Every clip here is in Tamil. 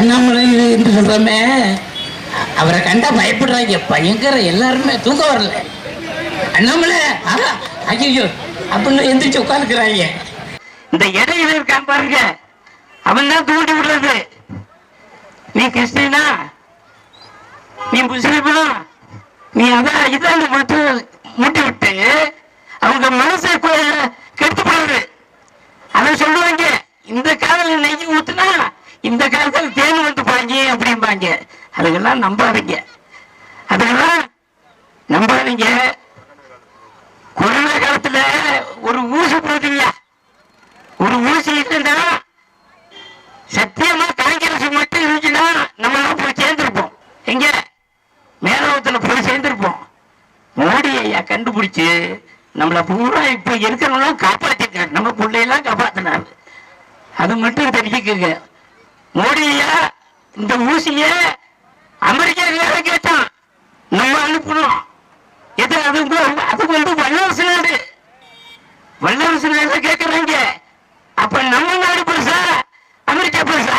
அண்ணாமலை என்று சொல்றோமே, அவரை கண்டா பயப்படுறாங்க பயங்கர. எல்லாருமே தூக்கம் வரல. அண்ணாமலை ஐயோ அப்படின்னு எந்திரிச்சு உட்காந்துக்கிறாங்க. இந்த இடையில இருக்கான் பாருங்க, அவன் தான் தூண்டி விடுறது. நீ கிறிஸ்டினா, நீ முஸ்லிமா, நீ அதான் இதான் மட்டும் மூட்டி விட்டு அவங்க மனசை கெடுத்து போடுறது. அதை சொல்லுவாங்க, இந்த காதல நெய் ஊத்துனா இந்த காலத்துல தேன் வந்து பாங்க அப்படிம்பாங்க. அதுக்கெல்லாம் நம்பாதீங்க, அதுக்கெல்லாம் நம்பாதீங்க. கொரோனா காலத்துல ஒரு ஊசி போட்டீங்க, ஒரு ஊசி இல்லைன்னா சத்தியமா காங்கிரஸ் மட்டும் இருந்துச்சுன்னா நம்மளாம் போய் சேர்ந்திருப்போம். எங்க மேலோகத்துல போய் சேர்ந்திருப்போம். மோடி ஐயா கண்டுபிடிச்சு நம்மள பூரா இப்ப இருக்கிறவங்களாம் காப்பாத்திருக்காரு, நம்ம பிள்ளையெல்லாம் காப்பாத்தினாரு. அது மட்டும் தெரிஞ்சுக்கங்க. மோடி ஐயா இந்த ஊசிய அமெரிக்கா கேட்டான், நம்ம அனுப்பணும். எது அது வந்து வல்லரசு நாடு, வல்லரசு நாடு கேட்கறாங்க. அப்ப நம்ம நாடு பெருசா அமெரிக்கா பெருசா?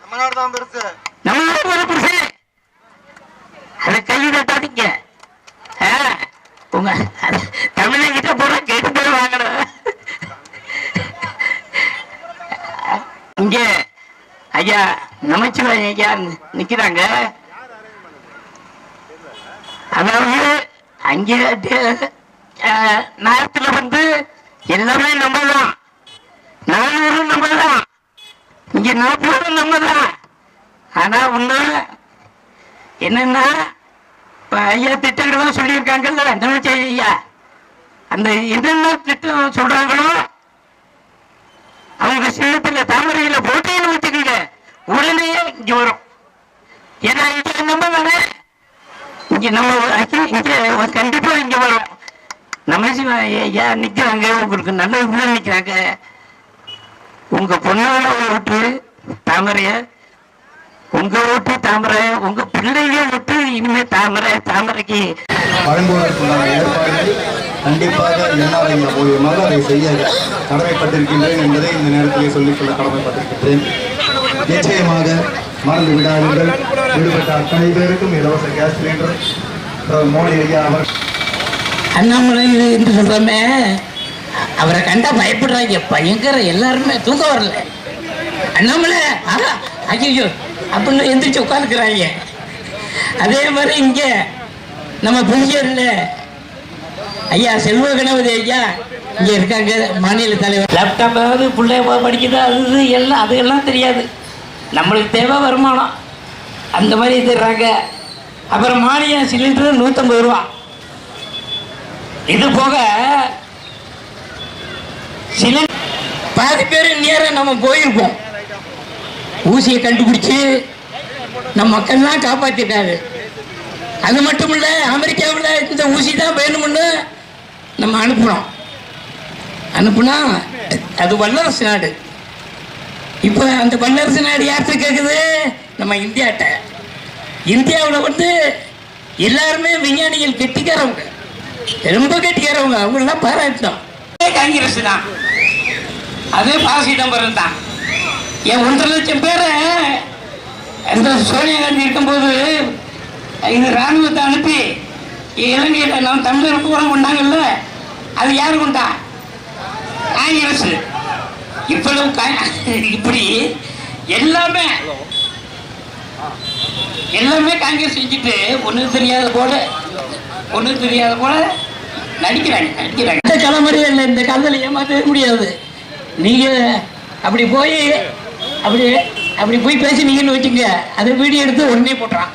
நம்ம நாடு தான் பெருசு, நம்ம நாடு தான் பெருசு. அதை கையை தட்டாதீங்க. உங்க தமிழகிட்ட போற கேட்டு போய் வாங்கணும். இங்க ஐயா நமச்சிவாய ஐயா நிக்கிறாங்க. அதாவது அங்கே நார்த்துல வந்து எல்லாமே நம்பலாம், 400 நம்பலாம், இங்க 40 நம்பலாம். ஆனா ஒண்ணு என்னன்னா, இப்ப ஐயா திட்டங்கள்லாம் சொல்லியிருக்காங்கல்ல நமச்சி ஐயா, அந்த என்னென்ன திட்டம் சொல்றாங்களோ அவங்க சின்னத்துல தாமரையில போட்டின்னு வச்சுக்கோங்க, உடனே இங்க வரும். ஏன்னா இங்க நம்ம தானே, இங்க நம்ம இங்க கண்டிப்பா இங்க வரும். நமச்சிவாய ஐயா நிக்கிறாங்க, உங்களுக்கு நல்ல உள்ள நிக்கிறாங்க. உங்க பொண்ணோட விட்டு தாமரைய, உங்க வீட்டு தாமரை, உங்க பிள்ளைங்க விட்டு இனிமே தாமரை, தாமரைக்கு வழங்குவதற்குண்டான ஏற்பாடுகளை கண்டிப்பாக என்னால் இந்த மூலியமாக அதை செய்ய கடமைப்பட்டிருக்கின்றேன் என்பதை இந்த நேரத்திலே சொல்லிக்கொள்ள கடமைப்பட்டிருக்கின்றேன். நிச்சயமாக மறந்து விடாதீர்கள். விடுபட்ட அத்தனை பேருக்கும் இலவச கேஸ் சிலிண்டர் மோடி ஐயா அவர். அண்ணாமலை என்று சொல்றோமே, அவரை கண்டா பயப்படுறாங்க பயங்கர. எல்லாருமே தூக்கம் வரல. அண்ணாமலை ஐயோ அப்படின்னு எந்திரிச்சு உட்காந்துக்கிறாங்க. அதே மாதிரி இங்க நம்ம புஞ்சூர்ல ஐயா செல்வ கணபதி ஐயா இங்க இருக்காங்க, மாநில தலைவர். லேப்டாப்பாவது பிள்ளைய படிக்குதா, அது எல்லாம் அதெல்லாம் தெரியாது. நம்மளுக்கு தேவை வருமானம், அந்த மாதிரி தர்றாங்க. அப்புறம் மானிய சிலிண்டர் 150 ரூபா. இது போக சிலிண்டர் பாதி பேர் நேரம் நம்ம போயிருப்போம். ஊசியை கண்டுபிடிச்சு நம்ம மக்கள்லாம் காப்பாத்திட்டாரு. அது மட்டும் இல்ல, அமெரிக்காவில் இந்த ஊசி தான் வேணும்னு நம்ம அனுப்புனா அது வல்லரசு நாடு. இப்போ அந்த வல்லரசு நாடு யார்கிட்ட கேட்குது? நம்ம இந்தியாட்ட. இந்தியாவில் வந்து எல்லாருமே விஞ்ஞானிகள் கெட்டிக்காரவங்க, ரொம்ப கெட்டிக்காரவங்க. அவங்களெல்லாம் பாராட்டணும். காங்கிரஸ் தான், அதே சிதம்பரம் தான். என் 1.5 லட்சம் பேரை அந்த சோனியா காந்தி இருக்கும்போது இது ராணுவத்தை அனுப்பி இலங்கையில் நம்ம தமிழருக்கு கூட கொண்டாங்கல்ல, அது யாரு கொண்டா? காங்கிரஸ். இப்படி எல்லாமே காங்கிரஸ் செஞ்சுட்டு ஒன்றும் தெரியாத போல நடிக்கிறாங்க. இந்த தலைமுறையில் இல்லை, இந்த காலத்தில் ஏமாற்றவே முடியாது. நீங்க அப்படி போய் பேசினீங்கன்னு வச்சுங்க, அதை வீடியோ எடுத்து உடனே போட்டுறான்.